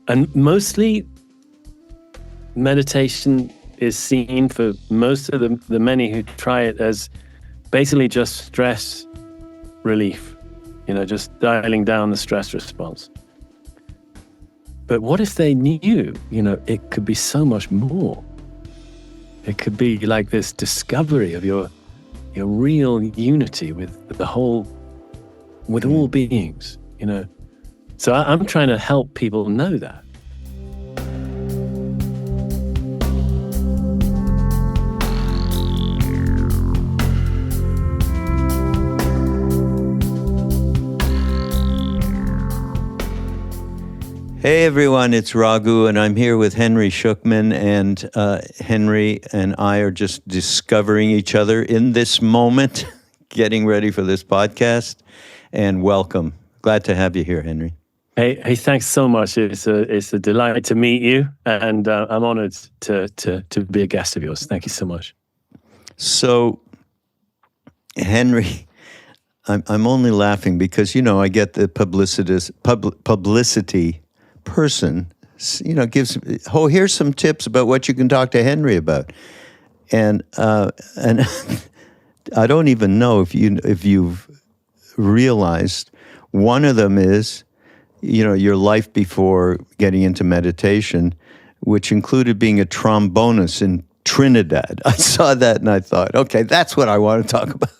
And mostly meditation is seen for most of the many who try it as basically just stress relief, just dialing down the stress response. But what if they knew, it could be so much more? It could be like this discovery of your real unity with all beings, So I'm trying to help people know that. Hey everyone, it's Raghu, and I'm here with Henry Shukman, and Henry and I are just discovering each other in this moment, getting ready for this podcast, and welcome. Glad to have you here, Henry. Hey, thanks so much. It's a delight to meet you, and I'm honored to be a guest of yours. Thank you so much. So, Henry, I'm only laughing because, I get the publicity person, gives, here's some tips about what you can talk to Henry about. And I don't even know if you've realized one of them is, your life before getting into meditation, which included being a trombonist in Trinidad. I saw that and I thought, okay, that's what I want to talk about.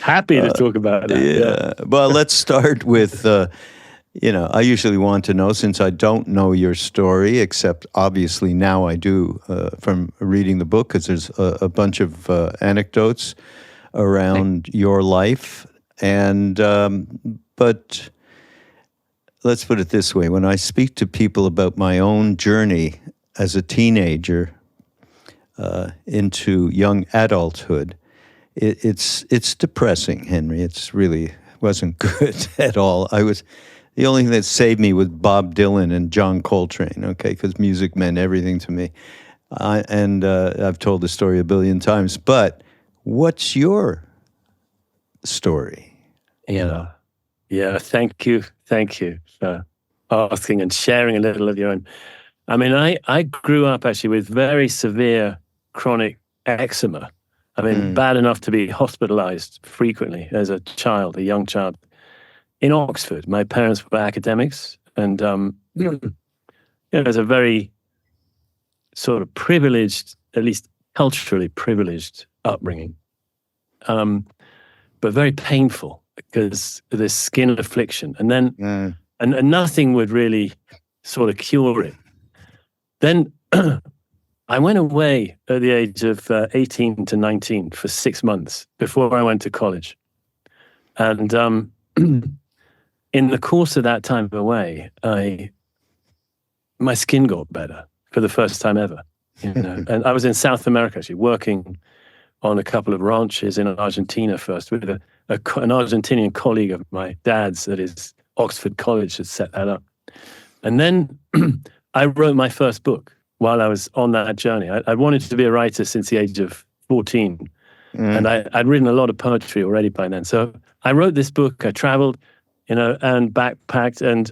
Happy to talk about that. Yeah. Well, let's start with, I usually want to know, since I don't know your story, except obviously now I do from reading the book, because there's a bunch of anecdotes around your life. And, but let's put it this way. When I speak to people about my own journey as a teenager into young adulthood, it's depressing, Henry. It's really wasn't good at all. The only thing that saved me was Bob Dylan and John Coltrane, okay, because music meant everything to me. I've told the story a billion times, but what's your story? Yeah, thank you for asking and sharing a little of your own. I mean, I grew up actually with very severe chronic eczema. I mean, bad enough to be hospitalized frequently as a young child. In Oxford, my parents were academics, and it was a very sort of privileged, at least culturally privileged upbringing, but very painful because of this skin affliction, and then and nothing would really sort of cure it. Then I went away at the age of 18 to 19 for 6 months before I went to college, and in the course of that time away, my skin got better for the first time ever. And I was in South America actually, working on a couple of ranches in Argentina first with an Argentinian colleague of my dad's at his Oxford College had set that up. And then I wrote my first book while I was on that journey. I wanted to be a writer since the age of 14. And I'd written a lot of poetry already by then. So I wrote this book. I traveled, and backpacked and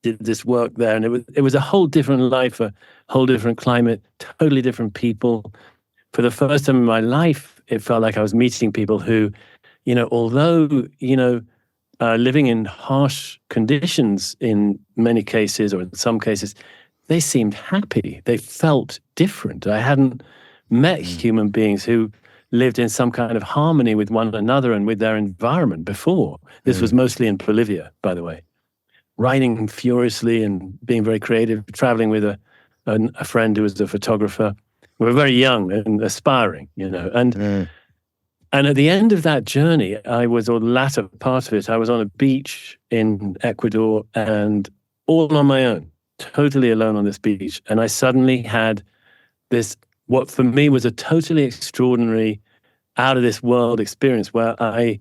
did this work there. And it was a whole different life, a whole different climate, totally different people. For the first time in my life, it felt like I was meeting people who, although, living in harsh conditions in many cases, or in some cases, they seemed happy. They felt different. I hadn't met human beings who lived in some kind of harmony with one another and with their environment before. This was mostly in Bolivia, by the way. Writing furiously and being very creative, traveling with a friend who was a photographer. We were very young and aspiring, And at the end of that journey, or the latter part of it, I was on a beach in Ecuador and all on my own, totally alone on this beach. And I suddenly had this, what for me was a totally extraordinary, out of this world experience where I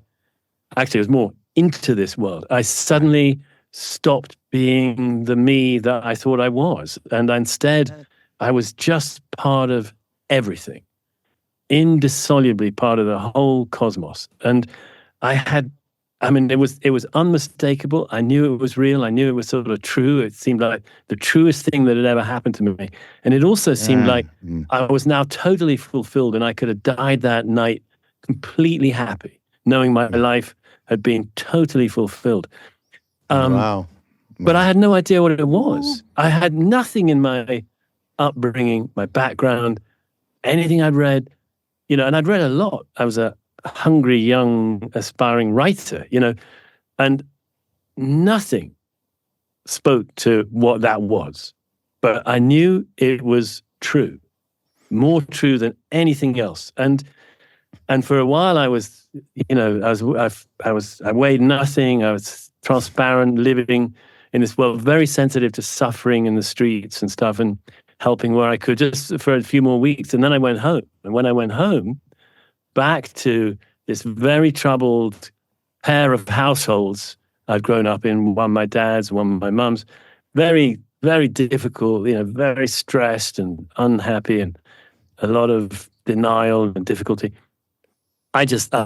actually was more into this world. I suddenly stopped being the me that I thought I was. And instead, I was just part of everything, indissolubly part of the whole cosmos. And I had I mean, it was unmistakable. I knew it was real. I knew it was sort of true. It seemed like the truest thing that had ever happened to me. And it also seemed like I was now totally fulfilled, and I could have died that night completely happy, knowing my life had been totally fulfilled. Wow. But I had no idea what it was. I had nothing in my upbringing, my background, anything I'd read, and I'd read a lot. I was a hungry, young, aspiring writer, and nothing spoke to what that was. But I knew it was true, more true than anything else. And for a while, I weighed nothing. I was transparent, living in this world, very sensitive to suffering in the streets and stuff, and helping where I could, just for a few more weeks. And then I went home. And when I went home, back to this very troubled pair of households I'd grown up in, one my dad's, one my mum's, very, very difficult, very stressed and unhappy, and a lot of denial and difficulty. I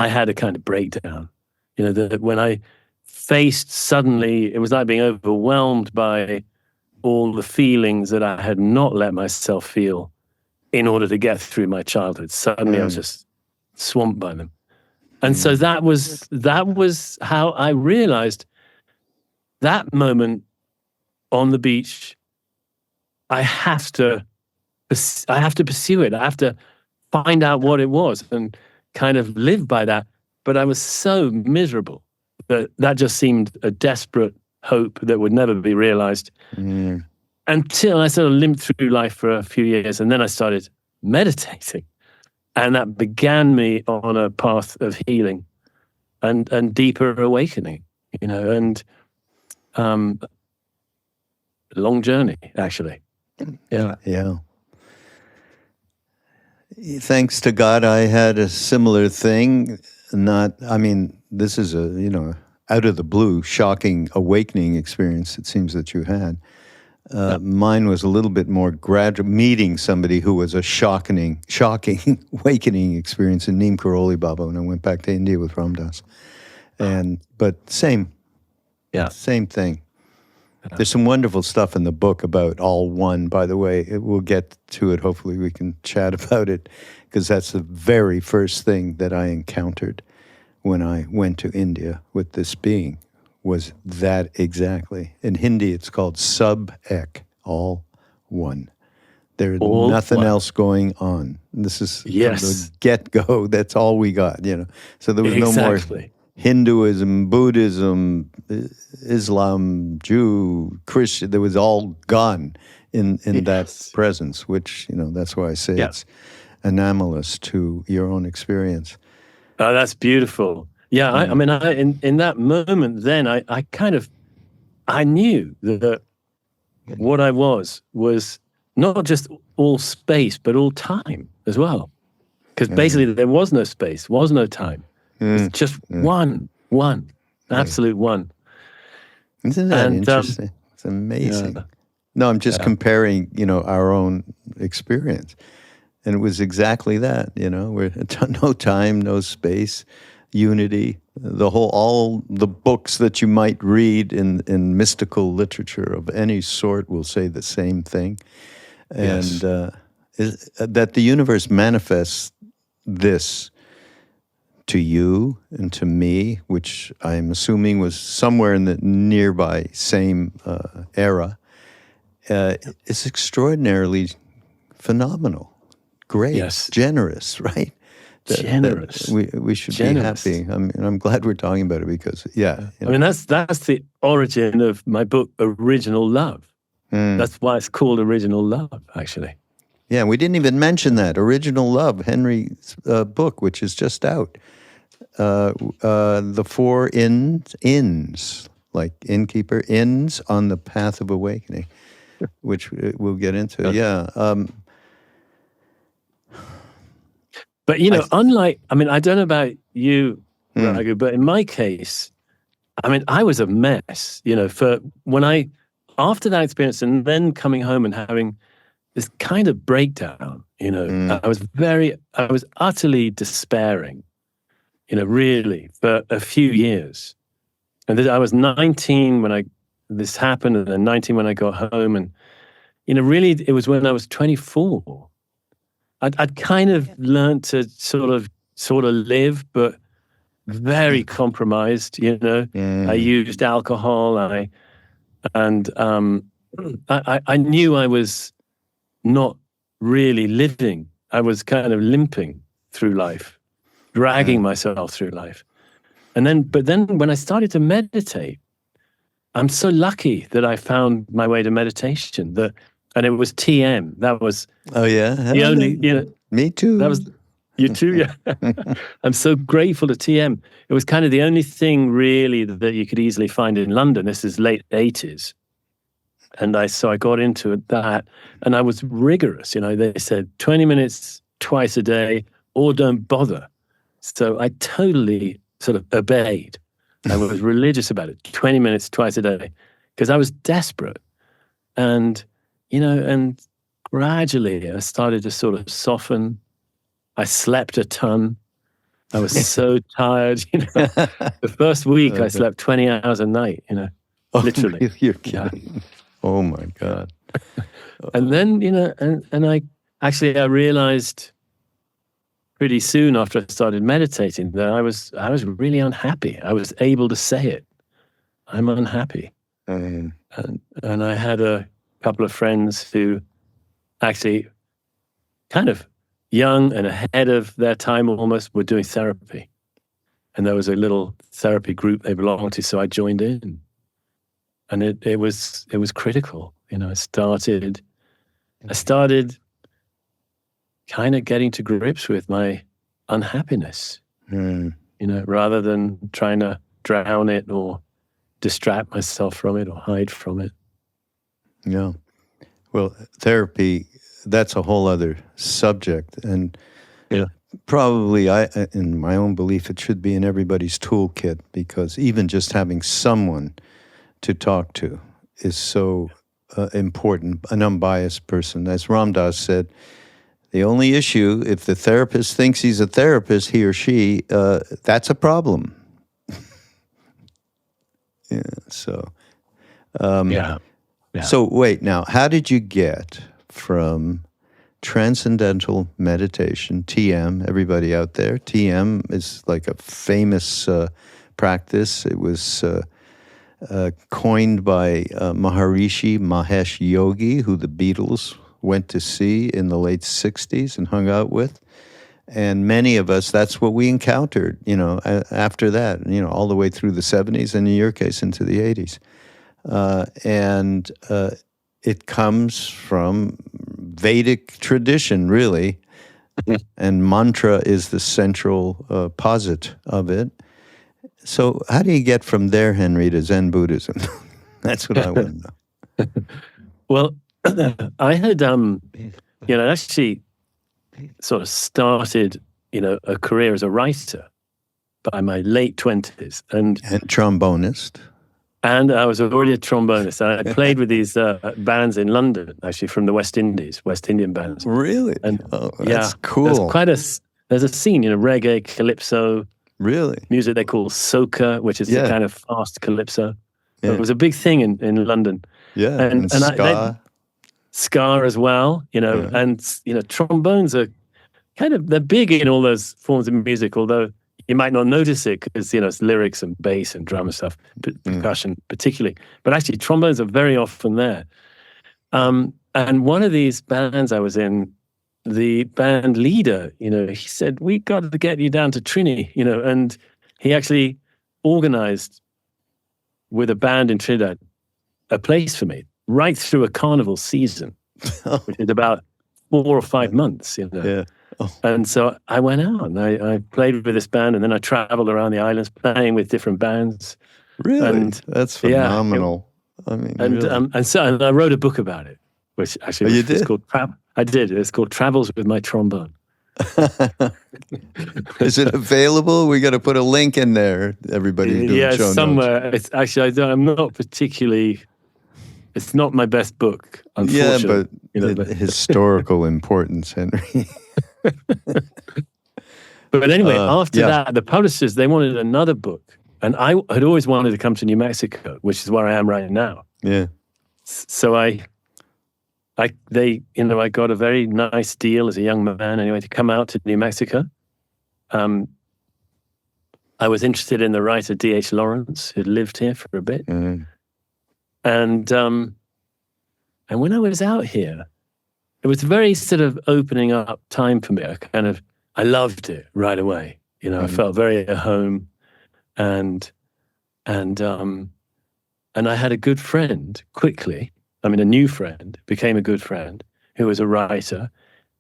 had a kind of breakdown, that when I faced suddenly, it was like being overwhelmed by all the feelings that I had not let myself feel in order to get through my childhood. Suddenly I was just swamped by them. And so that was how I realized that moment on the beach, I have to pursue it. I have to find out what it was and kind of live by that. But I was so miserable that just seemed a desperate hope that would never be realized until I sort of limped through life for a few years. And then I started meditating. And that began me on a path of healing and deeper awakening, and long journey, actually. Yeah. Yeah. Thanks to God, I had a similar thing. This is a, out of the blue, shocking awakening experience it seems that you had. Mine was a little bit more gradual, meeting somebody who was a shocking awakening experience in Neem Karoli Baba when I went back to India with Ram Dass. But same thing. Yeah. There's some wonderful stuff in the book about all one, by the way. We'll get to it. Hopefully we can chat about it, because that's the very first thing that I encountered when I went to India with this being, was that exactly. In Hindi, it's called sub-ek, all one. There's nothing else going on. This is from the get-go. That's all we got, So there was no more Hinduism, Buddhism, Islam, Jew, Christian. There was all gone in that presence, which, that's why I say it's anomalous to your own experience. Oh, that's beautiful. Yeah, in that moment then, I knew that what I was not just all space, but all time as well. Because basically there was no space, was no time. It's just one, absolute one. Isn't that interesting? It's amazing. Yeah. No, I'm just comparing, our own experience. And it was exactly that, where no time, no space, unity, all the books that you might read in mystical literature of any sort will say the same thing. And that the universe manifests this to you and to me, which I'm assuming was somewhere in the nearby same era, is extraordinarily phenomenal. Great, generous, right? Generous. We should be happy. I'm glad we're talking about it because, that's the origin of my book, Original Love. That's why it's called Original Love, actually. Yeah, we didn't even mention that. Original Love, Henry's book, which is just out. The 4 inns, like innkeeper, inns on the path of awakening, which we'll get into. Okay. Yeah. But, unlike, I don't know about you, Raghu, but in my case, I was a mess, after that experience and then coming home and having this kind of breakdown, I was utterly despairing, really, for a few years. I was 19 when this happened, and then 19 when I got home. And, really, it was when I was 24. I'd kind of learned to sort of live, but very compromised, Yeah. I used alcohol. I knew I was not really living. I was kind of limping through life, dragging myself through life. But then when I started to meditate, I'm so lucky that I found my way to meditation. And it was TM. That was the only, Me too. That was you too, yeah. I'm so grateful to TM. It was kind of the only thing really that you could easily find in London. This is late 80s. And so I got into that, and I was rigorous. They said 20 minutes twice a day, or don't bother. So I totally sort of obeyed. I was religious about it. 20 minutes twice a day, because I was desperate. And, and gradually I started to sort of soften. I slept a ton. I was so tired. The first week I slept 20 hours a night, literally. You're kidding. Oh my God. And then, and I realized pretty soon after I started meditating that I was really unhappy. I was able to say it. I'm unhappy. And I had a couple of friends who actually kind of young and ahead of their time almost were doing therapy. And there was a little therapy group they belonged to, so I joined in. And it was critical. I started kind of getting to grips with my unhappiness, rather than trying to drown it or distract myself from it or hide from it. Yeah. Well, therapy, that's a whole other subject. And probably, in my own belief, it should be in everybody's toolkit, because even just having someone to talk to is so important, an unbiased person. As Ram Dass said, the only issue, if the therapist thinks he's a therapist, he or she, that's a problem. So wait, now, how did you get from Transcendental meditation, TM, everybody out there, TM is like a famous practice. It was coined by Maharishi Mahesh Yogi, who the Beatles went to see in the late 60s and hung out with. And many of us, that's what we encountered, after that, all the way through the 70s, and in your case, into the 80s. And it comes from Vedic tradition, really. And mantra is the central posit of it. So how do you get from there, Henry, to Zen Buddhism? That's what I want to know. Well, I had, actually sort of started, a career as a writer by my late 20s. And trombonist. And I was already a trombonist. And I played with these bands in London, actually, from the West Indies, West Indian bands. Really? And that's cool. There's a scene, reggae, calypso. Really? Music they call soca, which is the kind of fast calypso. Yeah. It was a big thing in London. Yeah, and ska. Ska as well, and, trombones are they're big in all those forms of music, although you might not notice it because, it's lyrics and bass and drum and stuff, percussion particularly. But actually, trombones are very often there. And one of these bands I was in, the band leader, he said, we got to get you down to Trini, and he actually organized with a band in Trinidad a place for me right through a carnival season, which is about 4 or 5 months, Yeah. Oh. And so I went out and I played with this band, and then I traveled around the islands playing with different bands. Really? And, that's phenomenal. And I wrote a book about it, which actually is called I did. It's called Travels with My Trombone. Is it available? We got to put a link in there. Everybody doing show somewhere. Notes. It's actually I'm not particularly. It's not my best book, unfortunately. Yeah, but historical importance, Henry. But anyway, after that, the publishers, they wanted another book, And I had always wanted to come to New Mexico, which is where I am right now. Yeah. So I got a very nice deal as a young man anyway to come out to New Mexico. I was interested in the writer D.H. Lawrence, who'd lived here for a bit. Mm. And when I was out here, it was very sort of opening up time for me. I loved it right away. I felt very at home, and I had a good friend quickly. I mean, a new friend became a good friend who was a writer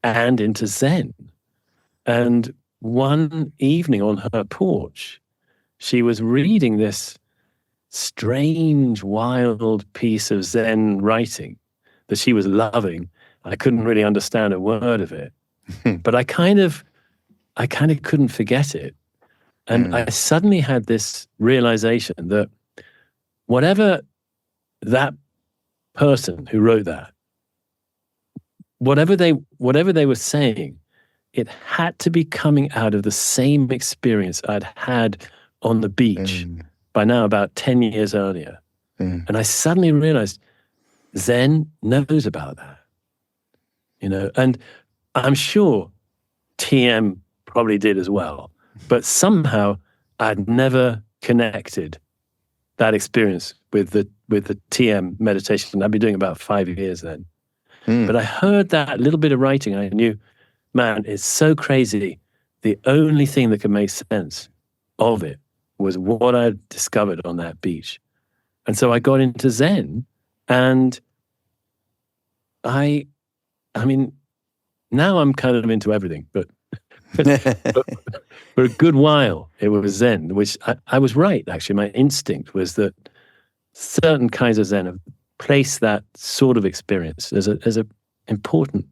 and into Zen. And one evening on her porch, she was reading this strange, wild piece of Zen writing that she was loving. I couldn't really understand a word of it, but I kind of couldn't forget it. And I suddenly had this realization that whatever that person who wrote that, whatever they were saying, it had to be coming out of the same experience I'd had on the beach by now about 10 years earlier. And I suddenly realized Zen knows about that, and I'm sure TM probably did as well, but somehow I'd never connected that experience with the TM meditation. I'd been doing about 5 years then. But I heard that little bit of writing, and I knew, man, it's so crazy. The only thing that could make sense of it was what I discovered on that beach. And so I got into Zen, and I mean, now I'm kind of into everything, but for a good while it was Zen, which I was right, actually. My instinct was that certain kinds of Zen have placed that sort of experience as a important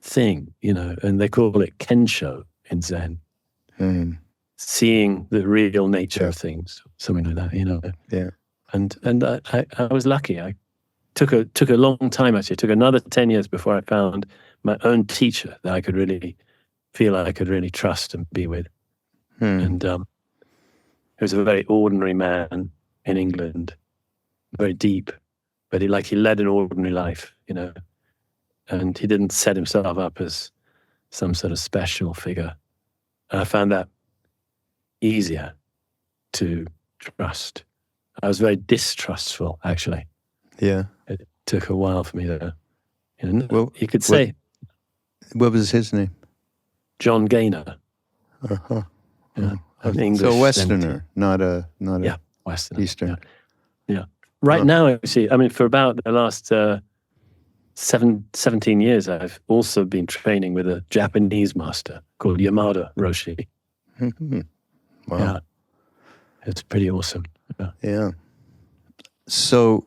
thing, and they call it kensho in Zen. Seeing the real nature of things, something like that, Yeah. And I was lucky. I took a long time, actually. It took another 10 years before I found my own teacher that I could really feel I could really trust and be with. And he was a very ordinary man in England, very deep, but he led an ordinary life, and he didn't set himself up as some sort of special figure. And I found that easier to trust. I was very distrustful, actually. Yeah. It took a while for me to, Well, you could say. What was his name? John Gaynor. Uh-huh. Yeah, an English so Westerner, not a Westerner. Eastern. Yeah. Right now, actually, I mean, for about the last 17 years, I've also been training with a Japanese master called Yamada Roshi. Wow. Yeah. It's pretty awesome. Yeah. So,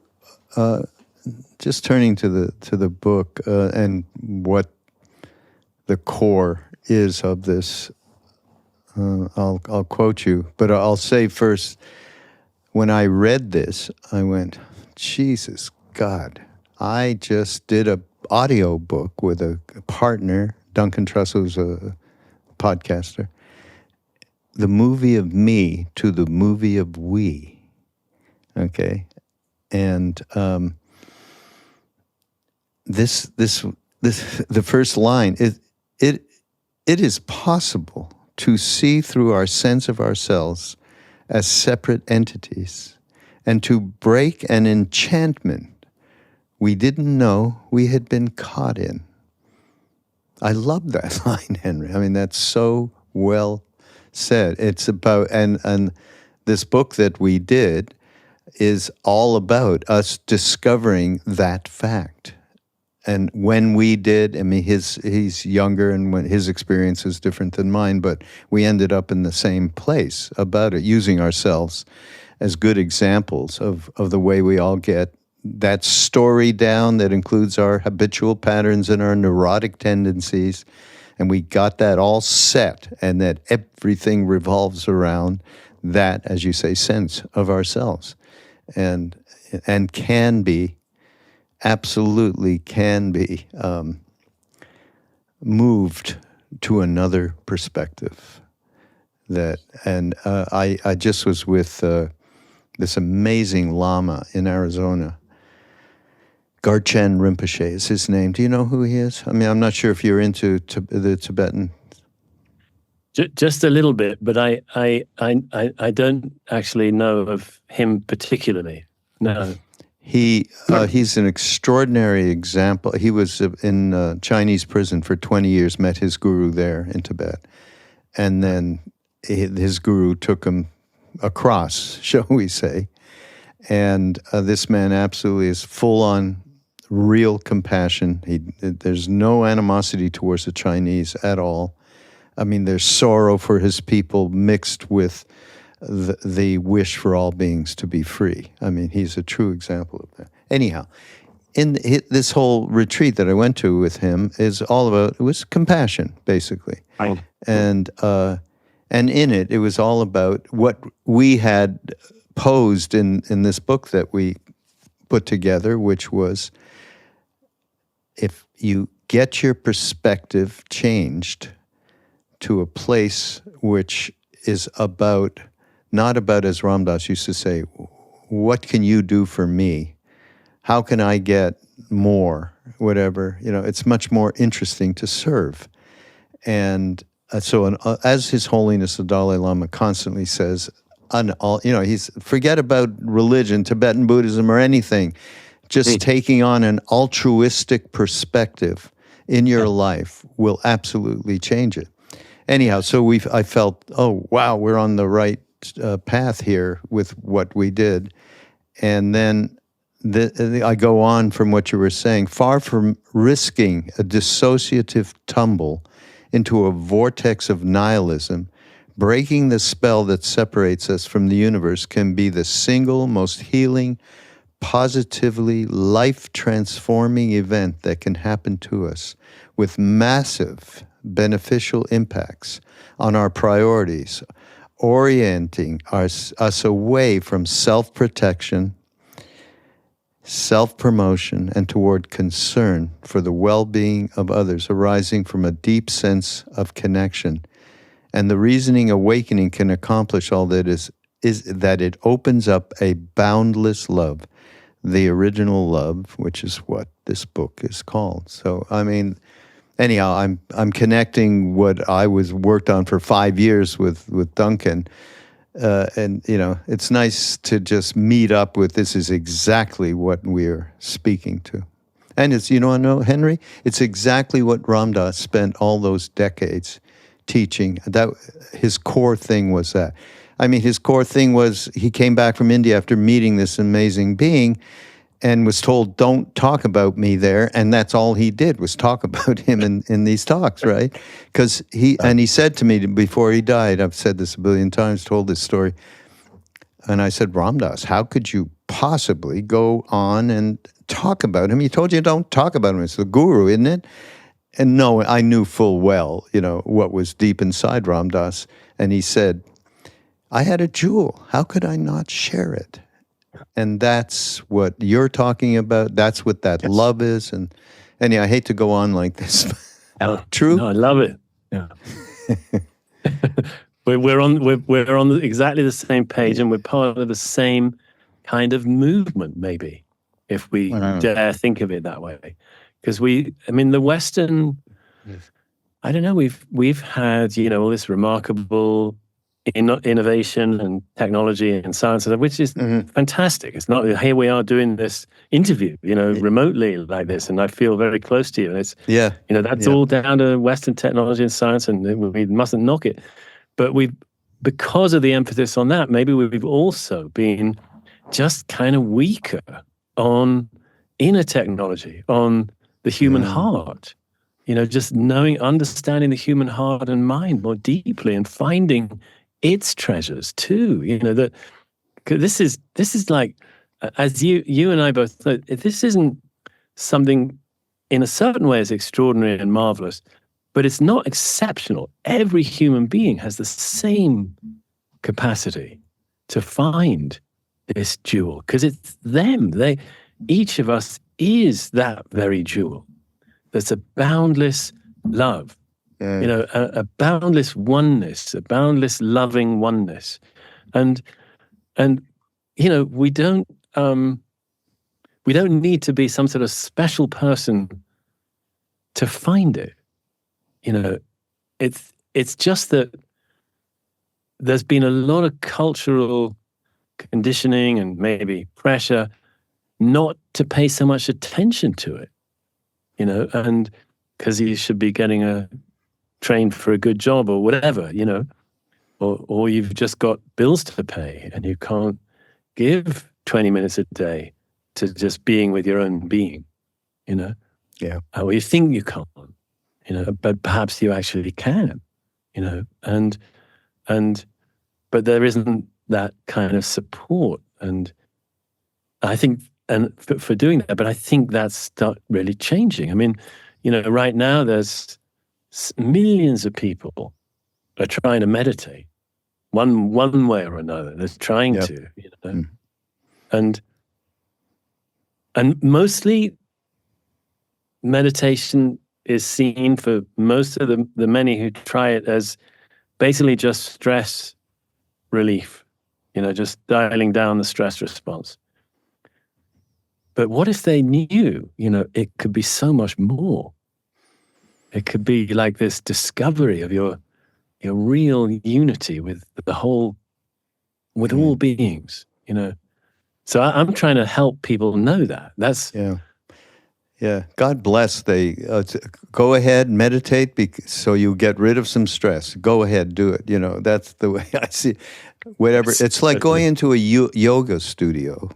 just turning to the book and what the core is of this, I'll quote you, but I'll say first, when I read this, I went, Jesus God, I just did a audio book with a partner, Duncan Truss, who's a podcaster, the movie of me to the movie of we. Okay, and the first line it is possible to see through our sense of ourselves as separate entities and to break an enchantment we didn't know we had been caught in. I love that line, Henry. I mean, that's so well said. It's about, and this book that we did is all about us discovering that fact. And when we did, I mean, he's younger and when his experience is different than mine, but we ended up in the same place about it, using ourselves as good examples of the way we all get that story down that includes our habitual patterns and our neurotic tendencies. And we got that all set, and that everything revolves around that, as you say, sense of ourselves. And can be, absolutely can be moved to another perspective I just was with this amazing Lama in Arizona. Garchen Rinpoche is his name. Do you know who he is? I mean, I'm not sure if you're into the Tibetan. Just a little bit, but I don't actually know of him particularly. No. He's an extraordinary example. He was in Chinese prison for 20 years, met his guru there in Tibet. And then his guru took him across, shall we say. And this man absolutely is full on real compassion. There's no animosity towards the Chinese at all. I mean, there's sorrow for his people mixed with the wish for all beings to be free. I mean, he's a true example of that. Anyhow, in this whole retreat that I went to with him is all about, it was compassion, basically. Right. And in it was all about what we had posed in this book that we put together, which was, if you get your perspective changed to a place which is about, not about, as Ram Dass used to say, what can you do for me? How can I get more? Whatever, it's much more interesting to serve. And so as His Holiness the Dalai Lama constantly says, he's forget about religion, Tibetan Buddhism, or anything. Just taking on an altruistic perspective in your life will absolutely change it. Anyhow, so I felt, oh, wow, we're on the right path here with what we did. And then I go on from what you were saying, far from risking a dissociative tumble into a vortex of nihilism, breaking the spell that separates us from the universe can be the single most healing, positively life-transforming event that can happen to us, with massive beneficial impacts on our priorities, orienting us away from self-protection, self-promotion, and toward concern for the well-being of others, arising from a deep sense of connection. And the reasoning awakening can accomplish all that is that it opens up a boundless love, the original love, which is what this book is called. So, I mean, anyhow, I'm connecting what I worked on for 5 years with Duncan. And, it's nice to just meet up with, this is exactly what we're speaking to. And it's, Henry, it's exactly what Ram Dass spent all those decades teaching. That his core thing was that. I mean, his core thing was, he came back from India after meeting this amazing being and was told, don't talk about me there. And that's all he did, was talk about him in these talks, right? Because he said to me before he died, I've said this a billion times, told this story, and I said, Ram Dass, how could you possibly go on and talk about him? He told you don't talk about him. It's the guru, isn't it? And no, I knew full well, what was deep inside Ram Dass. And he said, I had a jewel. How could I not share it? And that's what you're talking about. That's what that love is. And I hate to go on like this. True? No, I love it. Yeah. we're on exactly the same page, and we're part of the same kind of movement, maybe, if we dare think of it that way. Because the Western, I don't know, we've had, all this remarkable innovation and technology and science, which is fantastic. It's not, here we are doing this interview, remotely like this, and I feel very close to you. And it's, that's all down to Western technology and science, and we mustn't knock it. But because of the emphasis on that, maybe we've also been just kind of weaker on inner technology, on the human heart. Just understanding the human heart and mind more deeply, and finding its treasures too. That this is like, as you and I both know, this isn't something in a certain way is extraordinary and marvelous, but it's not exceptional. Every human being has the same capacity to find this jewel, because it's them. Each of us is that very jewel. There's a boundless love You know, a boundless oneness, a boundless loving oneness. And you know, we don't need to be some sort of special person to find it. You know, it's just that there's been a lot of cultural conditioning and maybe pressure not to pay so much attention to it, you know, and because you should be getting trained for a good job or whatever, you know, or you've just got bills to pay and you can't give 20 minutes a day to just being with your own being, you know? Yeah. Or you think you can't, you know, but perhaps you actually can, you know, but there isn't that kind of support. And I think, and for doing that, but I think that's really changing. I mean, you know, right now there's millions of people are trying to meditate one way or another. They're trying to, you know, and mostly meditation is seen for most of the many who try it as basically just stress relief, you know, just dialing down the stress response. But what if they knew, you know, it could be so much more? It could be like this discovery of your real unity with the whole, with all beings, you know. So I'm trying to help people know that. That's yeah. God bless. They go ahead, meditate, so you get rid of some stress. Go ahead, do it. You know, that's the way I see it. Whatever. It's like going into a yoga studio.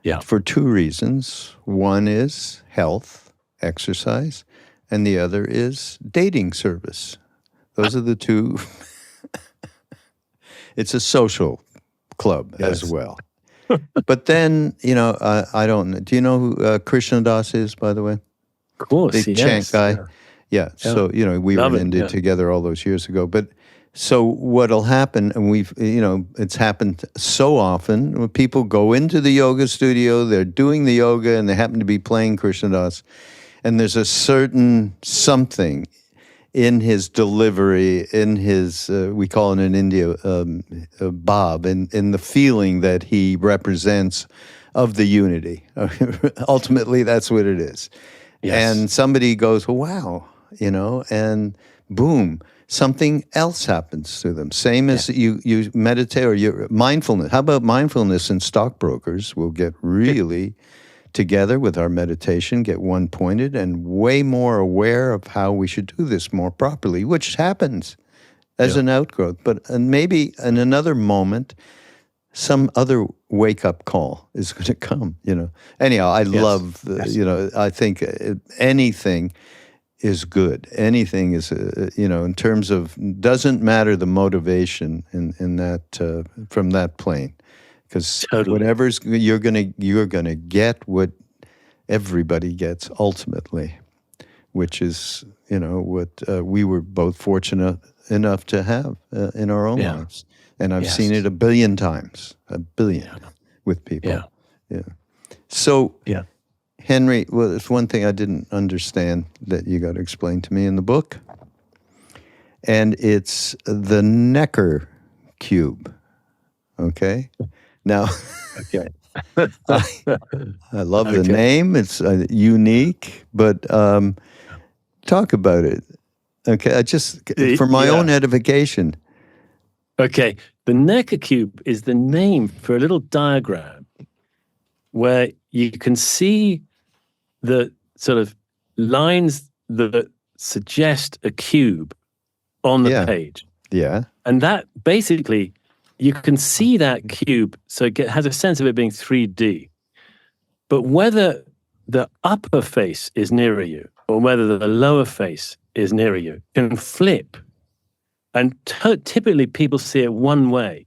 Yeah. For two reasons. One is health, exercise, and the other is dating service. Those are the two. It's a social club as well. But then, you know, I don't. Do you know who Krishna Das is, by the way? Of course, big chant guy. Yeah. So you know, we were in India together all those years ago. But so what'll happen, and we've, you know, it's happened so often. When people go into the yoga studio, they're doing the yoga, and they happen to be playing Krishna Das, and there's a certain something in his delivery, in his, we call it in India, bhav, in the feeling that he represents of the unity. Ultimately, that's what it is. Yes. And somebody goes, well, wow, you know, and boom, something else happens to them. Same as you meditate or your mindfulness. How about mindfulness and stockbrokers will get really together with our meditation, get one-pointed and way more aware of how we should do this more properly, which happens as an outgrowth. But maybe in another moment, some other wake-up call is going to come, you know. Anyhow, I love, you know, I think anything is good. Anything is, you know, in terms of, doesn't matter the motivation in that, from that plane. Because whatever's you're gonna get what everybody gets ultimately, which is, you know, what we were both fortunate enough to have in our own lives, and I've seen it a billion times, with people. Yeah. So, Henry, well, there's one thing I didn't understand that you got to explain to me in the book, and it's the Necker cube. Okay. Now, I love the name. It's unique, but talk about it. Okay, I just for my own edification. Okay, the Necker cube is the name for a little diagram where you can see the sort of lines that suggest a cube on the page. Yeah, and that basically, you can see that cube, so it has a sense of it being 3D. But whether the upper face is nearer you or whether the lower face is nearer you can flip. And typically people see it one way.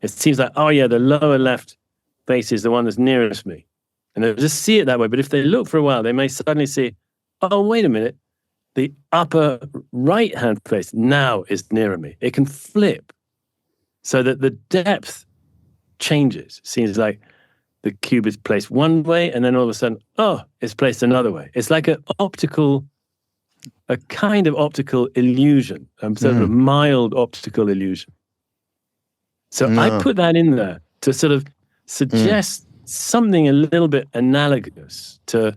It seems like, oh yeah, the lower left face is the one that's nearest me. And they'll just see it that way. But if they look for a while, they may suddenly see, oh, wait a minute, the upper right-hand face now is nearer me. It can flip. So that the depth changes. It seems like the cube is placed one way, and then all of a sudden, it's placed another way. It's like an optical a kind of optical illusion, a sort of mild optical illusion. So I put that in there to sort of suggest something a little bit analogous to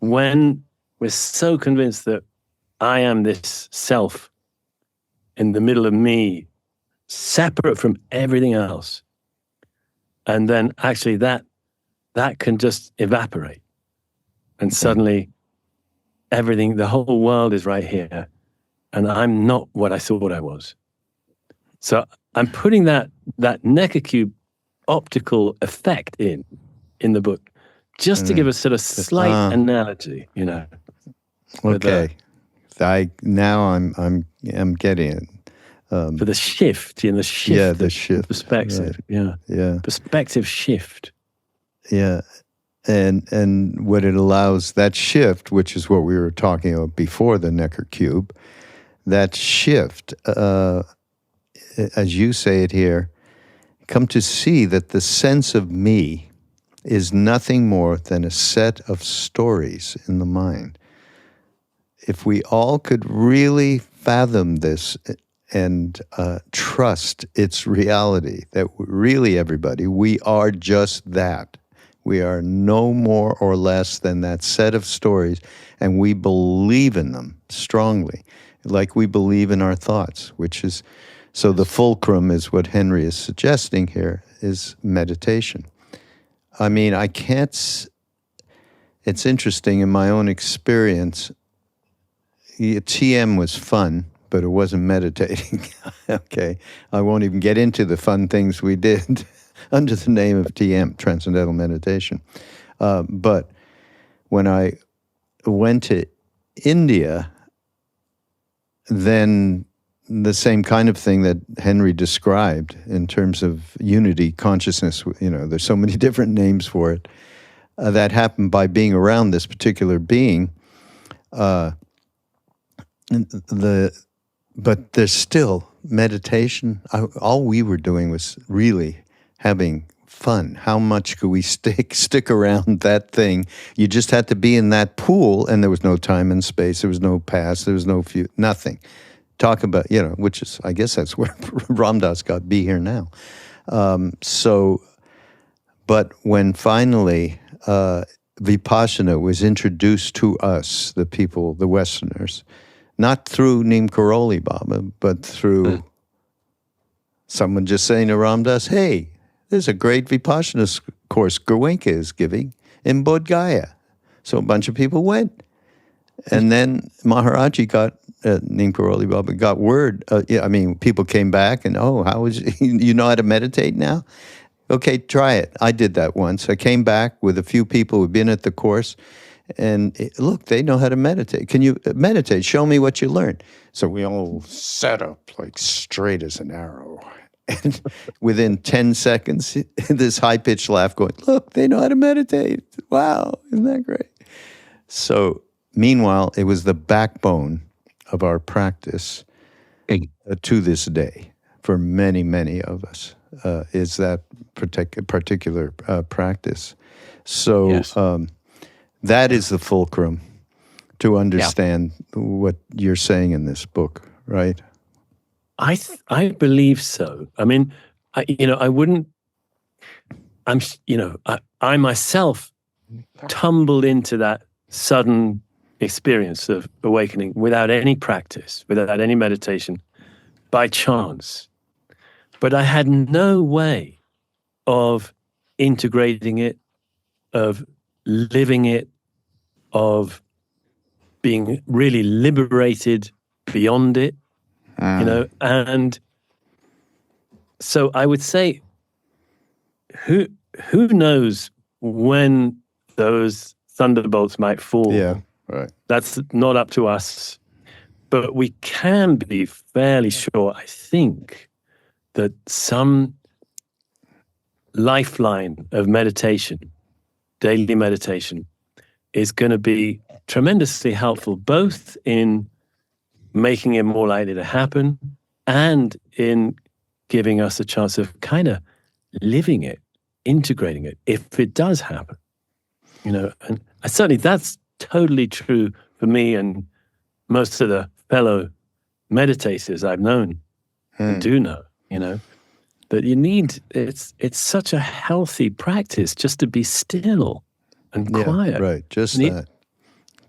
when we're so convinced that I am this self in the middle of me, separate from everything else. And then actually that can just evaporate. And suddenly everything, the whole world is right here. And I'm not what I thought I was. So I'm putting that Necker cube optical effect in the book, just to give a sort of slight analogy, you know. Okay. I'm getting it. For the shift, the shift. Yeah, the shift. Perspective. Right. Yeah. Perspective shift. Yeah. And what it allows, that shift, which is what we were talking about before the Necker cube, that shift, as you say it here, come to see that the sense of me is nothing more than a set of stories in the mind. If we all could really fathom this and trust its reality, that really, everybody, we are just that. We are no more or less than that set of stories, and we believe in them strongly, like we believe in our thoughts, which is, so the fulcrum is what Henry is suggesting here, is meditation. I mean, it's interesting in my own experience, TM was fun, but it wasn't meditating. Okay, I won't even get into the fun things we did under the name of TM, Transcendental Meditation. But when I went to India, then the same kind of thing that Henry described in terms of unity, consciousness, you know, there's so many different names for it, that happened by being around this particular being. But there's still meditation. All we were doing was really having fun. How much could we stick around that thing? You just had to be in that pool, and there was no time and space. There was no past. There was no nothing. Talk about, you know, which is, I guess that's where Ram Dass got Be Here Now. But when finally Vipassana was introduced to us, the people, the Westerners, not through Neem Karoli Baba, but through someone just saying to Ram Dass, hey, there's a great Vipassana course Gurwenka is giving in Bodh Gaya. So a bunch of people went. And then Maharaji got, Neem Karoli Baba got word. People came back and, you know how to meditate now? Okay, try it. I did that once. I came back with a few people who'd been at the course, and look, they know how to meditate. Can you meditate? Show me what you learned. So we all sat up like straight as an arrow. And within 10 seconds, this high-pitched laugh going, look, they know how to meditate. Wow, isn't that great? So meanwhile, it was the backbone of our practice to this day for many, many of us, is that particular practice. So yes. That is the fulcrum to understand what you're saying in this book, right? I believe so. I mean, I myself tumbled into that sudden experience of awakening without any practice, without any meditation, by chance. But I had no way of integrating it, of living it, of being really liberated beyond it, and so I would say, who knows when those thunderbolts might fall? Yeah, right. That's not up to us, but we can be fairly sure, I think, that some lifeline of meditation, daily meditation, is going to be tremendously helpful, both in making it more likely to happen and in giving us a chance of kind of living it, integrating it, if it does happen. And certainly that's totally true for me and most of the fellow meditators I've known and do know, that you need, it's such a healthy practice just to be still and quiet. Right, just that.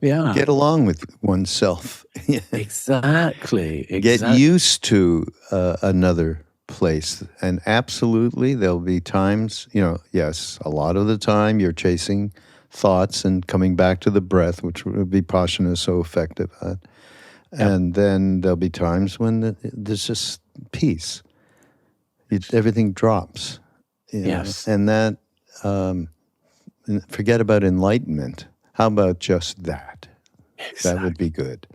Yeah. Get along with oneself. Exactly. Get used to another place. And absolutely, there'll be times, yes, a lot of the time you're chasing thoughts and coming back to the breath, which Vipassana is so effective at. And then there'll be times when there's just peace. Everything drops. Yes. And that, forget about enlightenment. How about just that? Exactly. That would be good.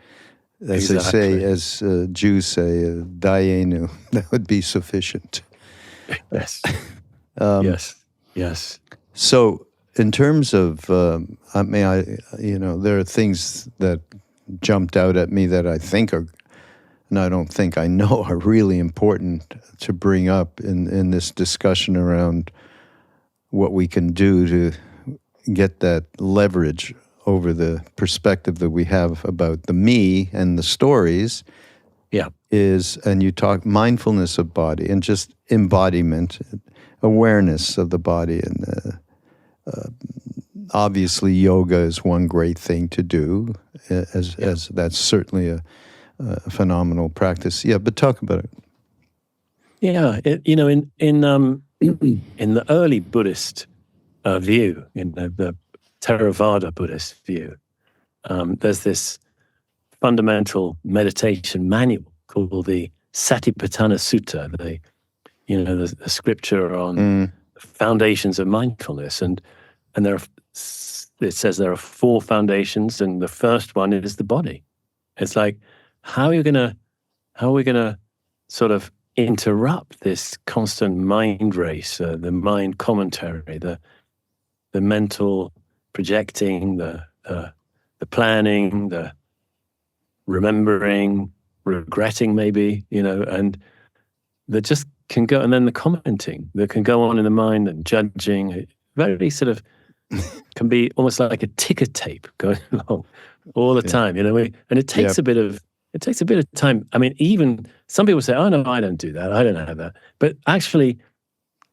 As they say, as Jews say, dayenu, that would be sufficient. Yes. Yes. So, in terms of, there are things that jumped out at me that I think are, and I don't think, I know are really important to bring up in this discussion around what we can do to get that leverage over the perspective that we have about the me and the stories. Yeah. And you talk mindfulness of body and just embodiment, awareness of the body. And obviously yoga is one great thing to do, as that's certainly a phenomenal practice. Yeah, but talk about it. Yeah, in the early Buddhist view, the Theravada Buddhist view, there's this fundamental meditation manual called the Satipatthana Sutta, the scripture on foundations of mindfulness, and it says there are 4 foundations, and the first one is the body. It's like, how are we gonna sort of interrupt this constant mind race, the mind commentary, the mental projecting, the planning, the remembering, regretting maybe, and that just can go, and then the commenting that can go on in the mind and judging, very sort of can be almost like a ticker tape going along all the time, and it takes a bit of time. I mean, even some people say, "Oh no, I don't do that. I don't have that," but actually,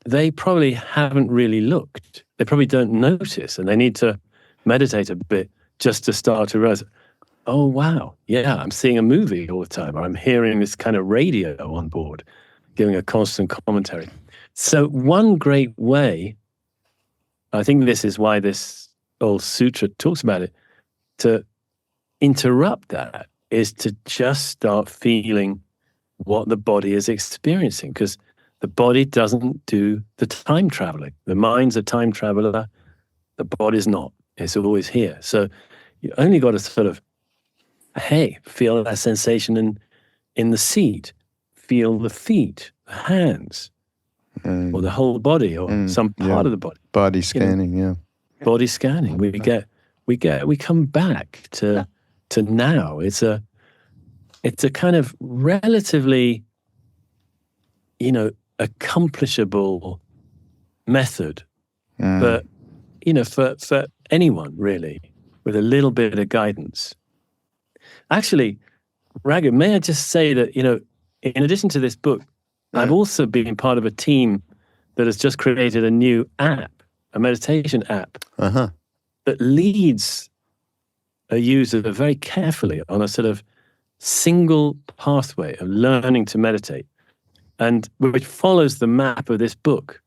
they probably haven't really looked. They probably don't notice, and they need to meditate a bit just to start to realize, oh wow, yeah, I'm seeing a movie all the time, or I'm hearing this kind of radio on board, giving a constant commentary. So one great way, I think this is why this old sutra talks about it, to interrupt that is to just start feeling what the body is experiencing, because the body doesn't do the time traveling. The mind's a time traveler, the body's not. It's always here. So you only got to sort of, feel that sensation in the seat, feel the feet, the hands, or the whole body, or some part of the body. Body scanning, Body scanning. We come back to now. It's a kind of relatively, accomplishable method, but for anyone really, with a little bit of guidance. Actually, Raghu, may I just say that, in addition to this book, I've also been part of a team that has just created a new app, a meditation app, that leads a user very carefully on a sort of single pathway of learning to meditate, and which follows the map of this book.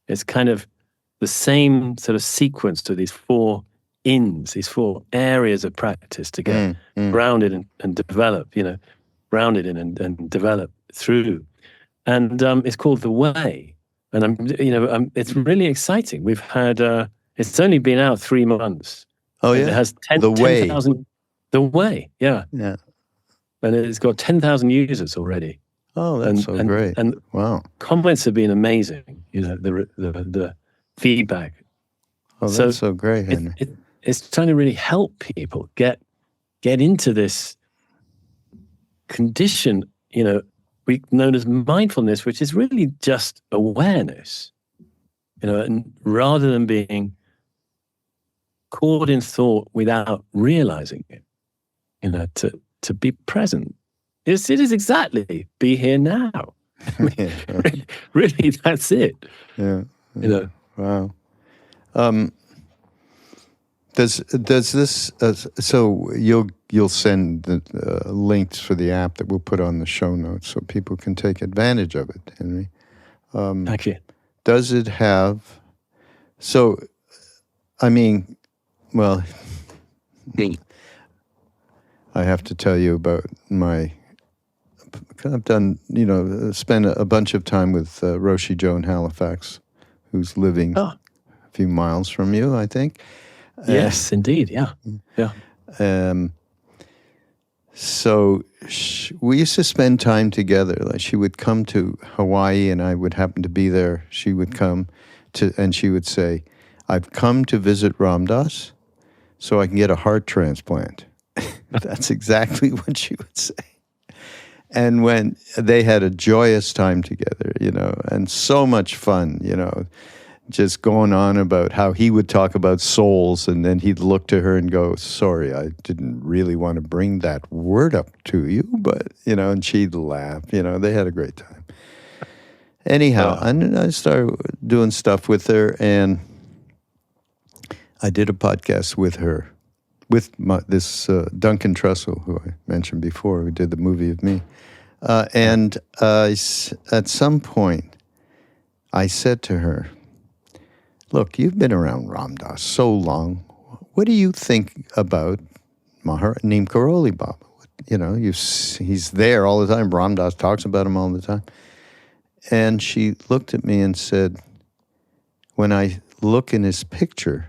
It's kind of the same sort of sequence to these 4 these 4 areas of practice to get grounded and develop, grounded in and develop through. And it's called The Way. And it's really exciting. We've had, it's only been out 3 months. Oh yeah? It has 10,000. The Way, yeah. Yeah. And it's got 10,000 users already. Oh, that's great. And wow. Comments have been amazing, the feedback. Oh, that's so great, Henry. It's trying to really help people get into this condition, we known as mindfulness, which is really just awareness, and rather than being caught in thought without realizing it, to be present. It is exactly be here now. Yeah, right. Really, that's it. Yeah. You know. Wow. Does this? So you'll send the links for the app that we'll put on the show notes so people can take advantage of it, Henry. Thank you. Does it have? So, I mean, well, I have to tell you about I've done, spent a bunch of time with Roshi Joe in Halifax, who's living a few miles from you, I think. Yes, indeed. Yeah. So we used to spend time together. Like, she would come to Hawaii, and I would happen to be there. She would come and she would say, "I've come to visit Ram Dass so I can get a heart transplant." That's exactly what she would say. And when they had a joyous time together, and so much fun, just going on about how he would talk about souls, and then he'd look to her and go, "Sorry, I didn't really want to bring that word up to you," but, and she'd laugh. They had a great time. Anyhow, and I started doing stuff with her, and I did a podcast with her, with this Duncan Trussell, who I mentioned before, who did the movie of me. And at some point, I said to her, "Look, you've been around Ram Dass so long. What do you think about Neem Karoli Baba? He's there all the time. Ram Dass talks about him all the time." And she looked at me and said, "When I look in his picture,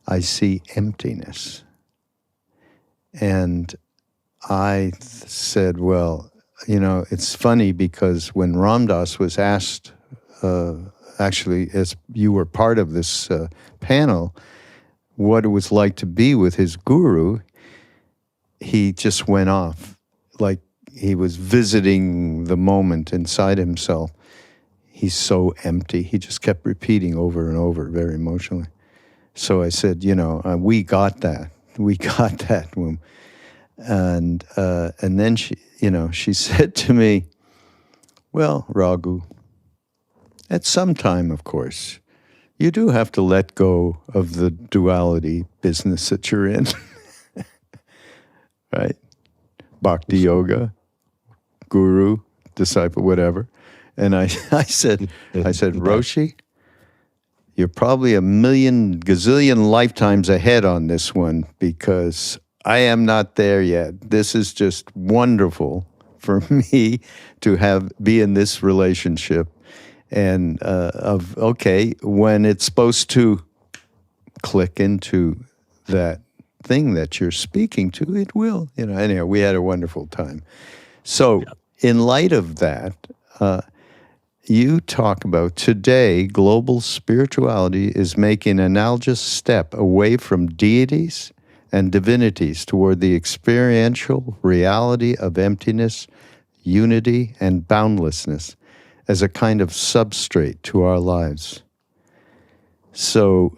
I see emptiness." And I said, "Well, it's funny because when Ram Dass was asked, actually, as you were part of this panel, what it was like to be with his guru, he just went off like he was visiting the moment inside himself. He's so empty." He just kept repeating over and over, very emotionally. So I said, we got that. We got that. And then she said to me, "Well, Raghu, at some time, of course, you do have to let go of the duality business that you're in." Right? Bhakti yoga, guru, disciple, whatever. And I said, "Roshi, you're probably a million gazillion lifetimes ahead on this one, because I am not there yet. This is just wonderful for me to be in this relationship, and when it's supposed to click into that thing that you're speaking to, it will." Anyhow, we had a wonderful time. So in light of that, you talk about today, global spirituality is making an analogous step away from deities and divinities toward the experiential reality of emptiness, unity, and boundlessness as a kind of substrate to our lives. So,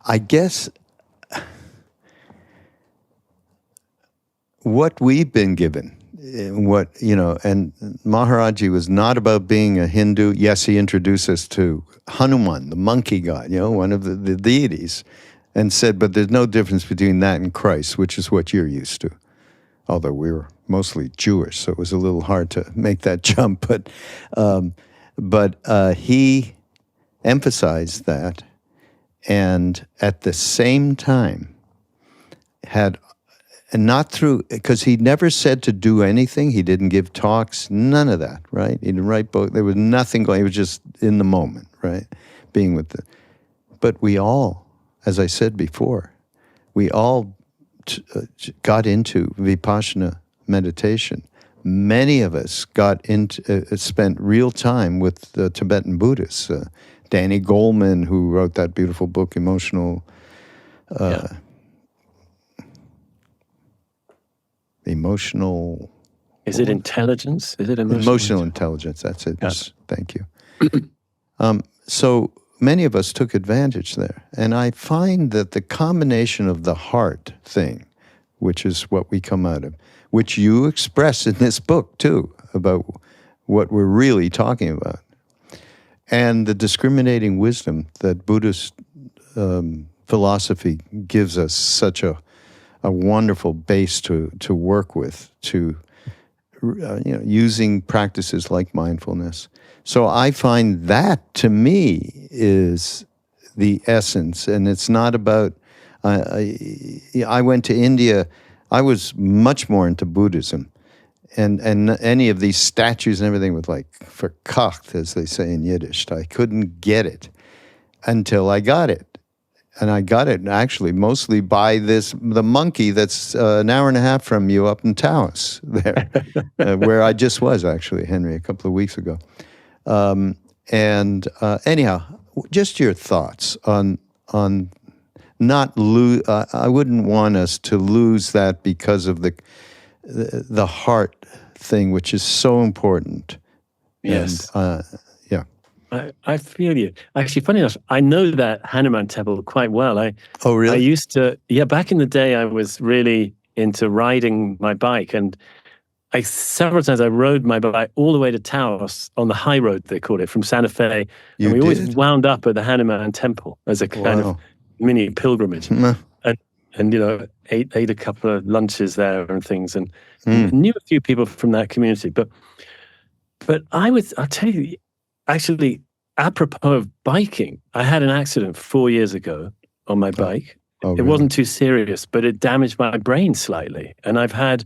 I guess what we've been given, and Maharaji was not about being a Hindu. Yes, he introduced us to Hanuman, the monkey god, one of the deities, and said, but there's no difference between that and Christ, which is what you're used to. Although we were mostly Jewish, so it was a little hard to make that jump. But he emphasized that, and at the same time had, and not through, because he never said to do anything. He didn't give talks, none of that, right? He didn't write books. There was nothing going. He was just in the moment, right? Being with but we all, as I said before, we all got into Vipassana meditation. Many of us got into, spent real time with the Tibetan Buddhists. Danny Goleman, who wrote that beautiful book, Emotional Is it intelligence? Is it emotional intelligence? That's it. Yes. Thank you. So many of us took advantage there. And I find that the combination of the heart thing, which is what we come out of, which you express in this book too, about what we're really talking about, and the discriminating wisdom that Buddhist philosophy gives us such a wonderful base to work with, to using practices like mindfulness. So I find that, to me, is the essence. And it's not about, I went to India, I was much more into Buddhism. And any of these statues and everything was like verkocht, as they say in Yiddish. I couldn't get it until I got it. And I got it actually mostly by the monkey that's an hour and a half from you up in Taos there, where I just was actually, Henry, a couple of weeks ago. Anyhow, just your thoughts on not lose. I wouldn't want us to lose that because of the heart thing, which is so important. Yes. And, yeah. I feel you. Actually, funny enough, I know that Hanuman temple quite well. Oh, really? I used to, back in the day, I was really into riding my bike. And several times I rode my bike all the way to Taos on the high road, they called it, from Santa Fe. And we always wound up at the Hanuman temple as a kind of mini pilgrimage. And ate a couple of lunches there and things, and knew a few people from that community. But I'll tell you, actually, apropos of biking, I had an accident 4 years ago on my bike. Oh, it wasn't too serious, but it damaged my brain slightly. And I've had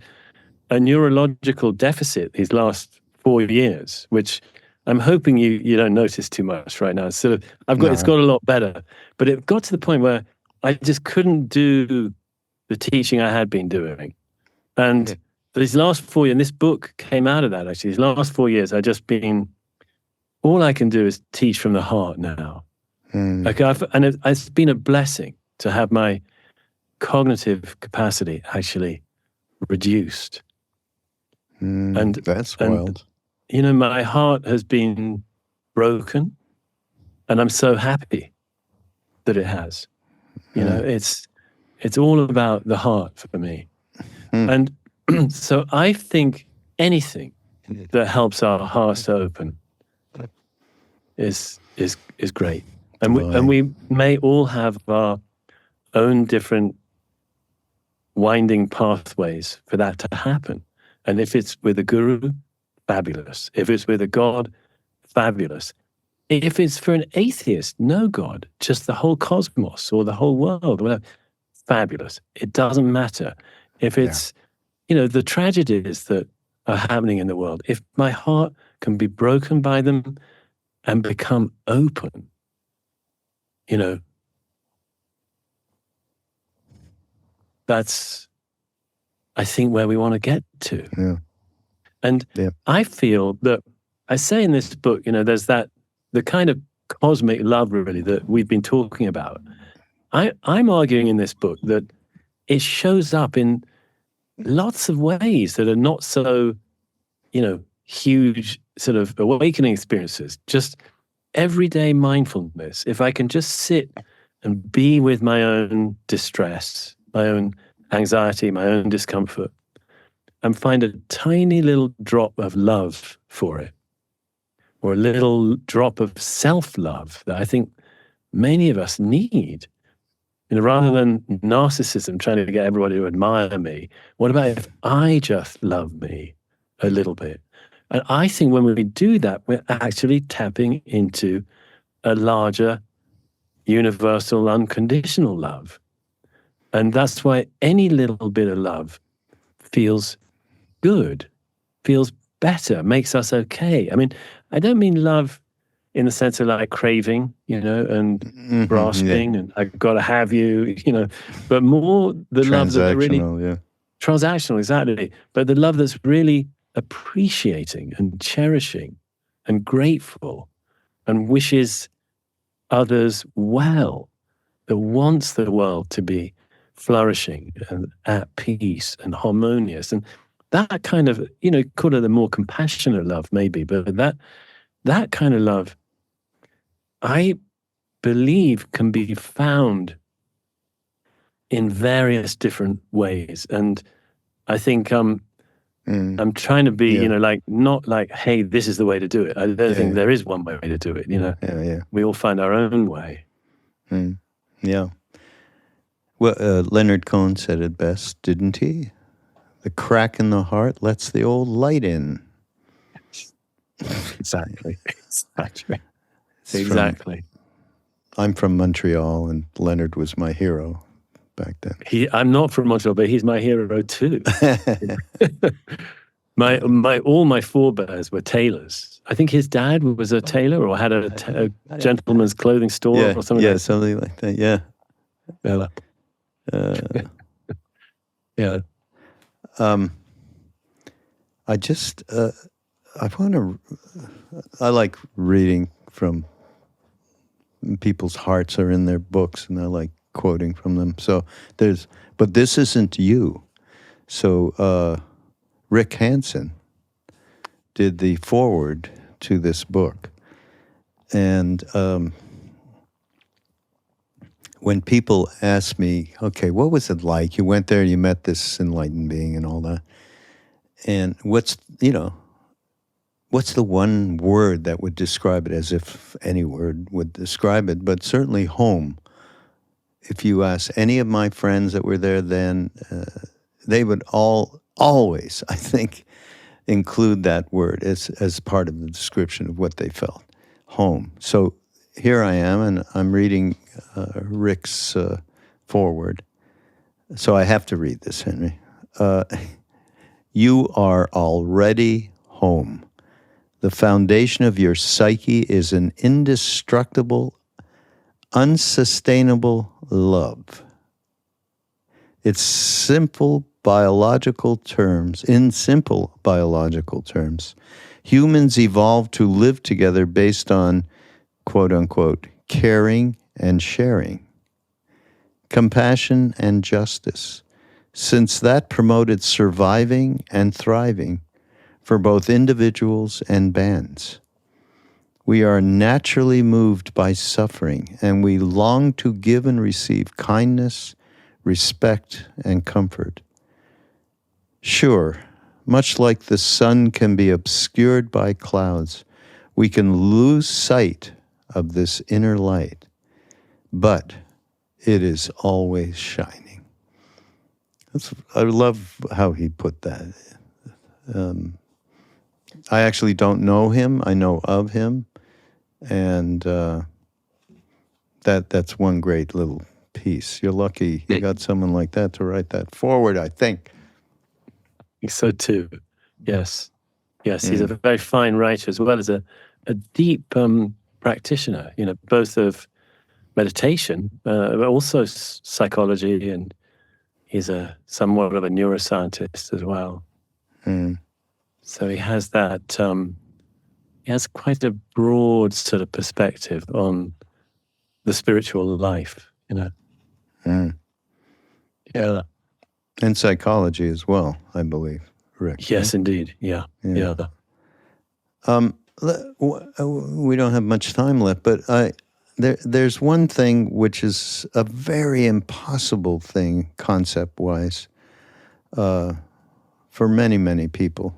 a neurological deficit these last 4 years, which I'm hoping you don't notice too much right now. It's sort of, it's got a lot better. But it got to the point where I just couldn't do the teaching I had been doing. And these last 4 years, and this book came out of that actually, these last 4 years, all I can do is teach from the heart now. It's been a blessing to have my cognitive capacity actually reduced. And that's wild. My heart has been broken, and I'm so happy that it has. It's all about the heart for me. And so I think anything that helps our hearts to open is great. And we may all have our own different winding pathways for that to happen. And if it's with a guru, fabulous. If it's with a God, fabulous. If it's for an atheist, no God, just the whole cosmos or the whole world, whatever, fabulous. It doesn't matter. If it's, the tragedies that are happening in the world, if my heart can be broken by them and become open, that's, I think, where we want to get to. Yeah. And I feel that, I say in this book, there's the kind of cosmic love, really, that we've been talking about. I'm arguing in this book that it shows up in lots of ways that are not so, huge sort of awakening experiences. Just everyday mindfulness. If I can just sit and be with my own distress, my own anxiety, my own discomfort, and find a tiny little drop of love for it, or a little drop of self-love that I think many of us need. Rather than narcissism, trying to get everybody to admire me, what about if I just love me a little bit? And I think when we do that, we're actually tapping into a larger, universal, unconditional love. And that's why any little bit of love feels good, feels better, makes us okay. I mean, I don't mean love in the sense of like craving, and grasping, and I've got to have you, but more the love that really transactional, exactly. But the love that's really appreciating and cherishing and grateful and wishes others well, that wants the world to be flourishing and at peace and harmonious. And that kind of, call it a more compassionate love maybe, but that kind of love, I believe can be found in various different ways. And I think I'm trying to be, not like, hey, this is the way to do it. I don't think there is one way to do it, We all find our own way. Yeah. Well, Leonard Cohen said it best, didn't he? The crack in the heart lets the old light in. Exactly. Exactly. I'm from Montreal, and Leonard was my hero back then. I'm not from Montreal, but he's my hero too. All my forebears were tailors. I think his dad was a tailor or had a gentleman's clothing store or something. Yeah, something like that. Yeah. Yeah. I like reading from people's hearts are in their books, and I like quoting from them. So but this isn't you. So Rick Hansen did the foreword to this book. And when people ask me, okay, what was it like? You went there, you met this enlightened being and all that. And what's the one word that would describe it, as if any word would describe it, but certainly home. If you ask any of my friends that were there then, they would always, I think, include that word as part of the description of what they felt, home. So here I am, and I'm reading Rick's foreword. So I have to read this, Henry. You are already home. The foundation of your psyche is an indestructible, unsustainable love. In simple biological terms, humans evolved to live together based on, quote unquote, caring and sharing, compassion and justice, since that promoted surviving and thriving for both individuals and bands. We are naturally moved by suffering, and we long to give and receive kindness, respect, and comfort. Sure, much like the sun can be obscured by clouds, we can lose sight of this inner light, but it is always shining. I love how he put that. I actually don't know him. I know of him. And that's one great little piece. You're lucky you got someone like that to write that forward, I think. So too. Yes. He's a very fine writer as well as a deep practitioner, both of meditation, but also psychology, and he's somewhat of a neuroscientist as well. So he has that, he has quite a broad sort of perspective on the spiritual life, Yeah. And psychology as well, I believe, Rick. Yes, indeed. Yeah. We don't have much time left, but there's one thing which is a very impossible thing, concept-wise, for many, many people.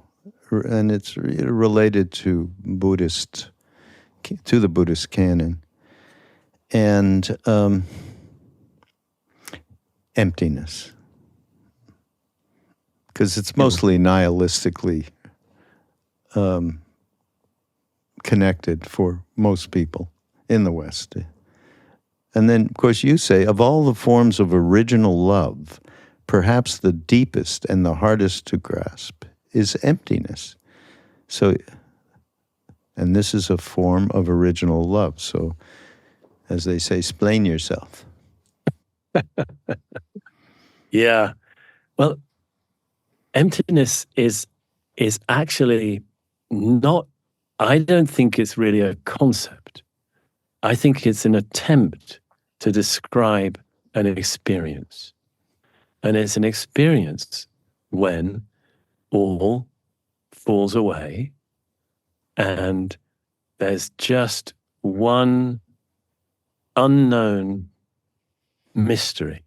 And it's related to the Buddhist canon, and emptiness, because it's mostly nihilistically connected for most people in the West. And then, of course, you say, of all the forms of original love, perhaps the deepest and the hardest to grasp is emptiness. So, and this is a form of original love. So, as they say, explain yourself. Yeah. Well, emptiness is actually not, I don't think it's really a concept. I think it's an attempt to describe an experience. And it's an experience when all falls away and there's just one unknown mystery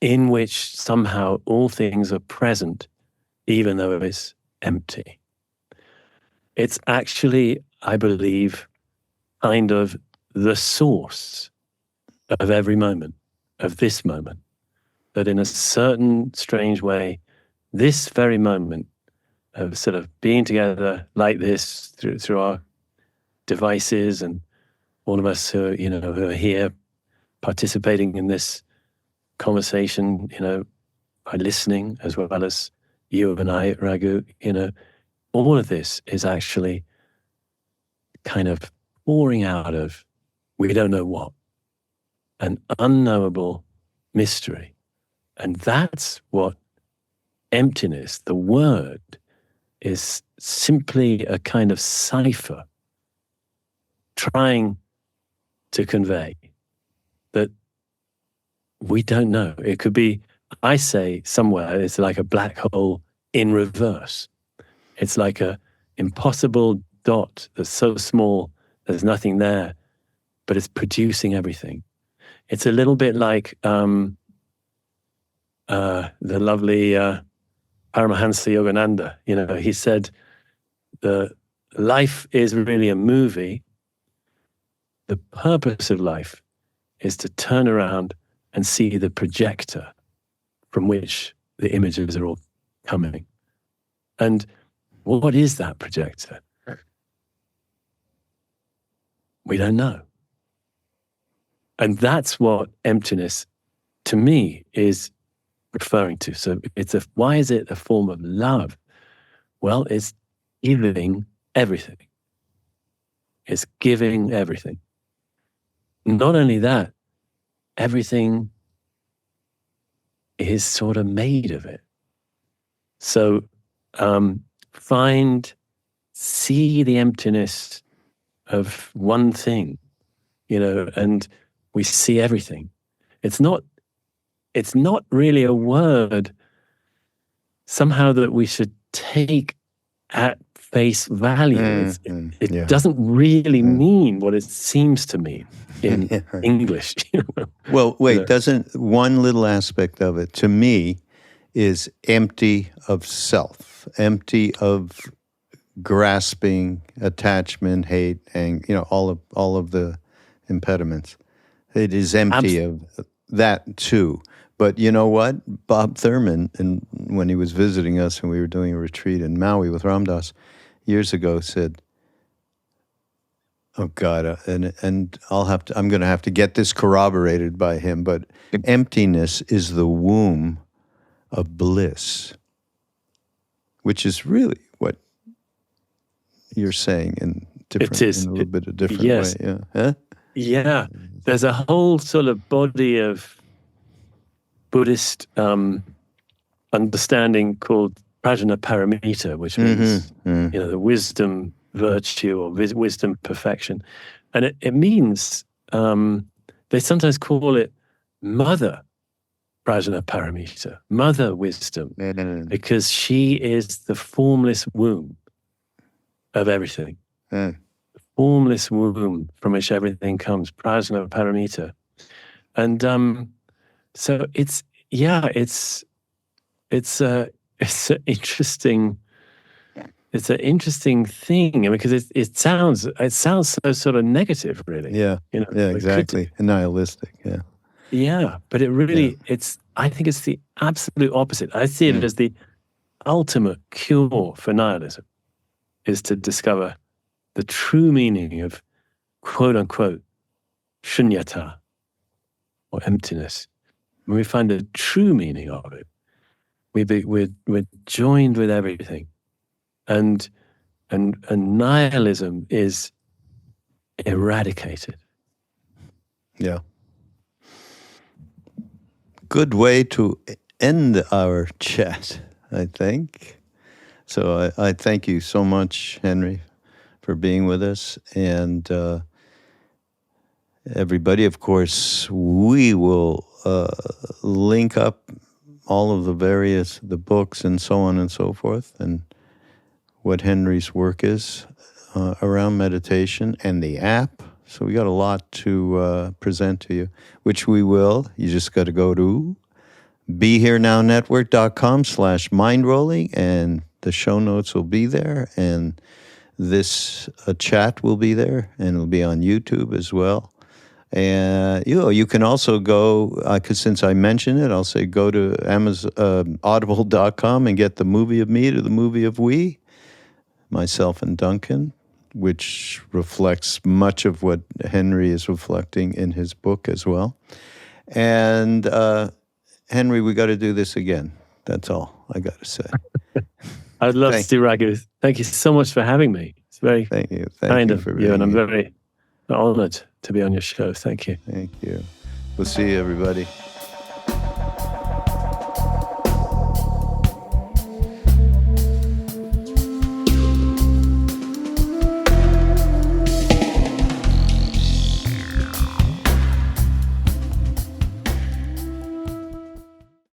in which somehow all things are present, even though it's empty. It's actually, I believe, kind of the source of every moment, of this moment, that in a certain strange way, this very moment of sort of being together like this through our devices, and all of us who are here participating in this conversation, by listening, as well as you and I, Raghu, all of this is actually kind of pouring out of we don't know what, an unknowable mystery. And that's what emptiness, the word, is simply a kind of cipher trying to convey that we don't know. It could be, I say somewhere, it's like a black hole in reverse. It's like a impossible dot that's so small, there's nothing there, but it's producing everything. It's a little bit like the lovely Paramahansa Yogananda. He said, the life is really a movie. The purpose of life is to turn around and see the projector from which the images are all coming. And what is that projector? We don't know. And that's what emptiness, to me, is referring to. So why is it a form of love? Well, it's giving everything. It's giving everything. Not only that, everything is sort of made of it. So see the emptiness of one thing, and we see everything. It's not really a word somehow that we should take at face value. It doesn't really mean what it seems to mean in English. Well, wait, doesn't one little aspect of it, to me, is empty of self, empty of grasping, attachment, hate, and all of the impediments. It is empty of that too. But you know what? Bob Thurman, when he was visiting us and we were doing a retreat in Maui with Ram Dass years ago, said, "Oh God," and I'm going to have to get this corroborated by him. But emptiness is the womb of bliss, which is really what you're saying in a little bit of different way. Yeah. Huh? Yeah. There's a whole sort of body of Buddhist understanding called prajna paramita, which means the wisdom virtue or wisdom perfection, and it means they sometimes call it mother prajna paramita, mother wisdom, because she is the formless womb of everything. The formless womb from which everything comes, prajna paramita. And so it's an interesting thing, because it sounds so sort of negative, really. Yeah. Yeah, exactly. And nihilistic. Yeah. Yeah, but it really I think it's the absolute opposite. I see it as the ultimate cure for nihilism, is to discover the true meaning of quote unquote shunyata, or emptiness. When we find the true meaning of it, we're joined with everything, and nihilism is eradicated. Yeah. Good way to end our chat, I think. So I thank you so much, Henry, for being with us. And everybody, of course, we will link up all of the books and so on and so forth, and what Henry's work is around meditation, and the app, So we got a lot to present to you, which we will. You just got to go to BeHereNowNetwork.com/mindrolling, and the show notes will be there, and this chat will be there, and it'll be on YouTube as well. And you can also go, because since I mentioned it, I'll say go to Audible.com and get the movie of me to the movie of we, myself and Duncan, which reflects much of what Henry is reflecting in his book as well. And Henry, we got to do this again. That's all I got to say. I'd love to, Raghu. Thank you so much for having me. It's very kind of you, and I'm very honored to be on your show. Thank you. Thank you. We'll see you, everybody.